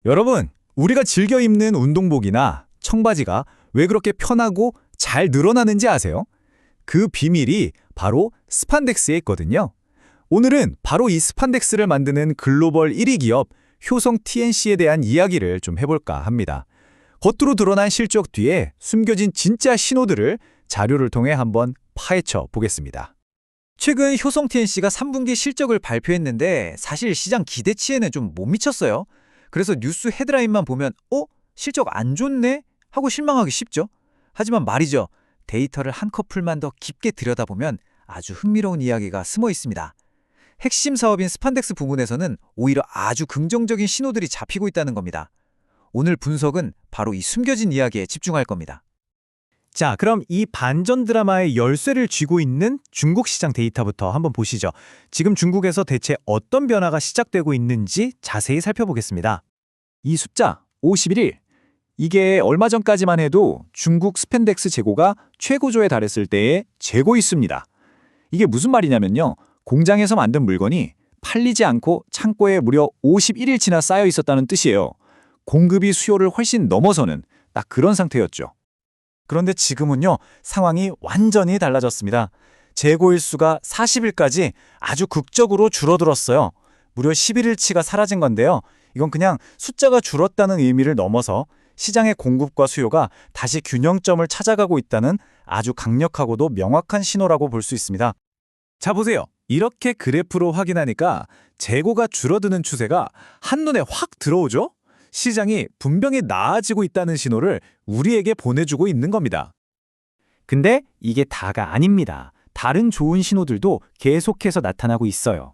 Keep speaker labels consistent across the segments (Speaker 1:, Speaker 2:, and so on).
Speaker 1: 여러분, 우리가 즐겨 입는 운동복이나 청바지가 왜 그렇게 편하고 잘 늘어나는지 아세요? 그 비밀이 바로 스판덱스에 있거든요. 오늘은 바로 이 스판덱스를 만드는 글로벌 1위 기업 효성 TNC에 대한 이야기를 좀 해볼까 합니다. 겉으로 드러난 실적 뒤에 숨겨진 진짜 신호들을 자료를 통해 한번 파헤쳐 보겠습니다.
Speaker 2: 최근 효성 TNC가 3분기 실적을 발표했는데 사실 시장 기대치에는 좀 못 미쳤어요. 그래서 뉴스 헤드라인만 보면 실적 안 좋네? 하고 실망하기 쉽죠. 하지만 말이죠. 데이터를 한 커플만 더 깊게 들여다보면 아주 흥미로운 이야기가 숨어 있습니다. 핵심 사업인 스판덱스 부문에서는 오히려 아주 긍정적인 신호들이 잡히고 있다는 겁니다. 오늘 분석은 바로 이 숨겨진 이야기에 집중할 겁니다.
Speaker 1: 자, 그럼 이 반전 드라마의 열쇠를 쥐고 있는 중국 시장 데이터부터 한번 보시죠. 지금 중국에서 대체 어떤 변화가 시작되고 있는지 자세히 살펴보겠습니다. 이 숫자 51일, 이게 얼마 전까지만 해도 중국 스판덱스 재고가 최고조에 달했을 때의 재고일수입니다. 이게 무슨 말이냐면요. 공장에서 만든 물건이 팔리지 않고 창고에 무려 51일치나 쌓여 있었다는 뜻이에요. 공급이 수요를 훨씬 넘어서는 딱 그런 상태였죠. 그런데 지금은요, 상황이 완전히 달라졌습니다. 재고일수가 40일까지 아주 극적으로 줄어들었어요. 무려 11일치가 사라진 건데요. 이건 그냥 숫자가 줄었다는 의미를 넘어서 시장의 공급과 수요가 다시 균형점을 찾아가고 있다는 아주 강력하고도 명확한 신호라고 볼 수 있습니다. 자, 보세요. 이렇게 그래프로 확인하니까 재고가 줄어드는 추세가 한눈에 확 들어오죠? 시장이 분명히 나아지고 있다는 신호를 우리에게 보내주고 있는 겁니다. 근데 이게 다가 아닙니다. 다른 좋은 신호들도 계속해서 나타나고 있어요.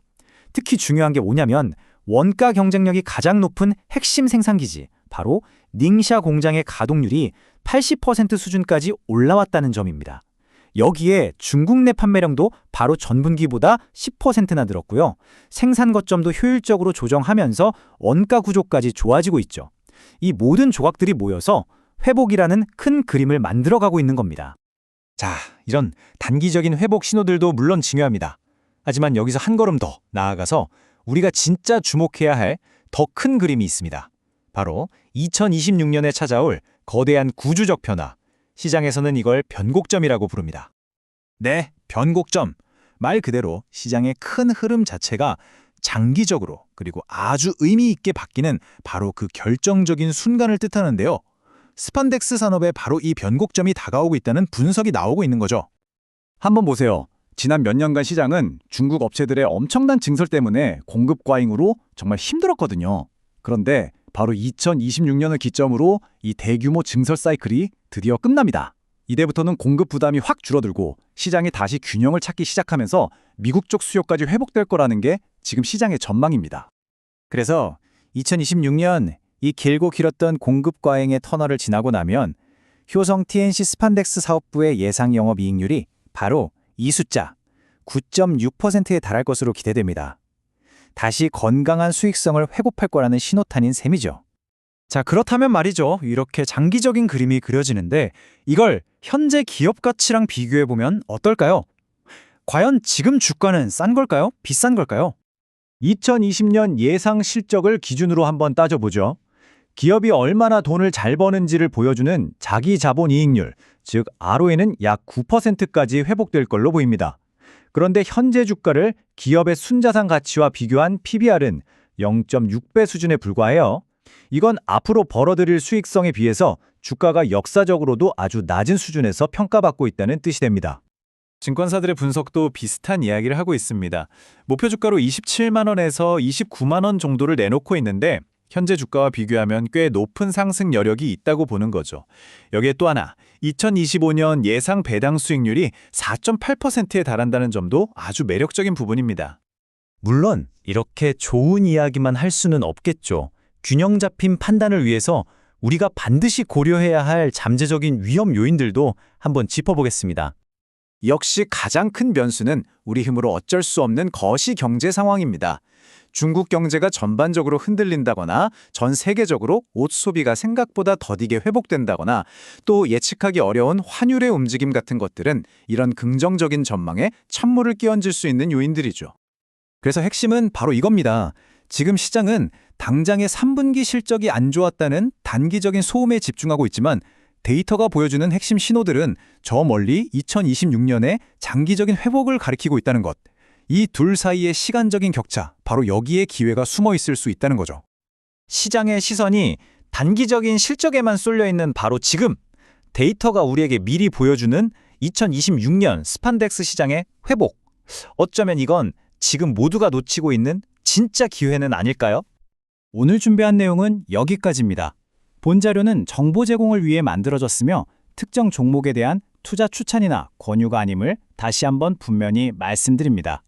Speaker 1: 특히 중요한 게 뭐냐면 원가 경쟁력이 가장 높은 핵심 생산기지, 바로 닝샤 공장의 가동률이 80% 수준까지 올라왔다는 점입니다. 여기에 중국 내 판매량도 바로 전분기보다 10%나 늘었고요. 생산 거점도 효율적으로 조정하면서 원가 구조까지 좋아지고 있죠. 이 모든 조각들이 모여서 회복이라는 큰 그림을 만들어가고 있는 겁니다. 자, 이런 단기적인 회복 신호들도 물론 중요합니다. 하지만 여기서 한 걸음 더 나아가서 우리가 진짜 주목해야 할 더 큰 그림이 있습니다. 바로 2026년에 찾아올 거대한 구조적 변화. 시장에서는 이걸 변곡점이라고 부릅니다. 네, 변곡점. 말 그대로 시장의 큰 흐름 자체가 장기적으로 그리고 아주 의미 있게 바뀌는 바로 그 결정적인 순간을 뜻하는데요. 스판덱스 산업에 바로 이 변곡점이 다가오고 있다는 분석이 나오고 있는 거죠. 한번 보세요. 지난 몇 년간 시장은 중국 업체들의 엄청난 증설 때문에 공급 과잉으로 정말 힘들었거든요. 그런데 바로 2026년을 기점으로 이 대규모 증설 사이클이 드디어 끝납니다. 이때부터는 공급 부담이 확 줄어들고 시장이 다시 균형을 찾기 시작하면서 미국 쪽 수요까지 회복될 거라는 게 지금 시장의 전망입니다. 그래서 2026년 이 길고 길었던 공급 과잉의 터널을 지나고 나면 효성 TNC 스판덱스 사업부의 예상 영업이익률이 바로 이 숫자 9.6%에 달할 것으로 기대됩니다. 다시 건강한 수익성을 회복할 거라는 신호탄인 셈이죠. 자, 그렇다면 말이죠. 이렇게 장기적인 그림이 그려지는데 이걸 현재 기업 가치랑 비교해보면 어떨까요? 과연 지금 주가는 싼 걸까요? 비싼 걸까요? 2020년 예상 실적을 기준으로 한번 따져보죠. 기업이 얼마나 돈을 잘 버는지를 보여주는 자기 자본 이익률, 즉 ROE는 약 9%까지 회복될 걸로 보입니다. 그런데 현재 주가를 기업의 순자산 가치와 비교한 PBR은 0.6배 수준에 불과해요. 이건 앞으로 벌어들일 수익성에 비해서 주가가 역사적으로도 아주 낮은 수준에서 평가받고 있다는 뜻이 됩니다. 증권사들의 분석도 비슷한 이야기를 하고 있습니다. 목표 주가로 27만 원에서 29만 원 정도를 내놓고 있는데 현재 주가와 비교하면 꽤 높은 상승 여력이 있다고 보는 거죠. 여기에 또 하나, 2025년 예상 배당 수익률이 4.8%에 달한다는 점도 아주 매력적인 부분입니다. 물론 이렇게 좋은 이야기만 할 수는 없겠죠. 균형 잡힌 판단을 위해서 우리가 반드시 고려해야 할 잠재적인 위험 요인들도 한번 짚어보겠습니다. 역시 가장 큰 변수는 우리 힘으로 어쩔 수 없는 거시 경제 상황입니다. 중국 경제가 전반적으로 흔들린다거나 전 세계적으로 옷 소비가 생각보다 더디게 회복된다거나 또 예측하기 어려운 환율의 움직임 같은 것들은 이런 긍정적인 전망에 찬물을 끼얹을 수 있는 요인들이죠. 그래서 핵심은 바로 이겁니다.
Speaker 2: 지금 시장은 당장의 3분기 실적이 안 좋았다는 단기적인 소음에 집중하고 있지만 데이터가 보여주는 핵심 신호들은 저 멀리 2026년에 장기적인 회복을 가리키고 있다는 것. 이 둘 사이의 시간적인 격차, 바로 여기에 기회가 숨어 있을 수 있다는 거죠.
Speaker 1: 시장의 시선이 단기적인 실적에만 쏠려 있는 바로 지금, 데이터가 우리에게 미리 보여주는 2026년 스판덱스 시장의 회복. 어쩌면 이건 지금 모두가 놓치고 있는 진짜 기회는 아닐까요?
Speaker 3: 오늘 준비한 내용은 여기까지입니다. 본 자료는 정보 제공을 위해 만들어졌으며 특정 종목에 대한 투자 추천이나 권유가 아님을 다시 한번 분명히 말씀드립니다.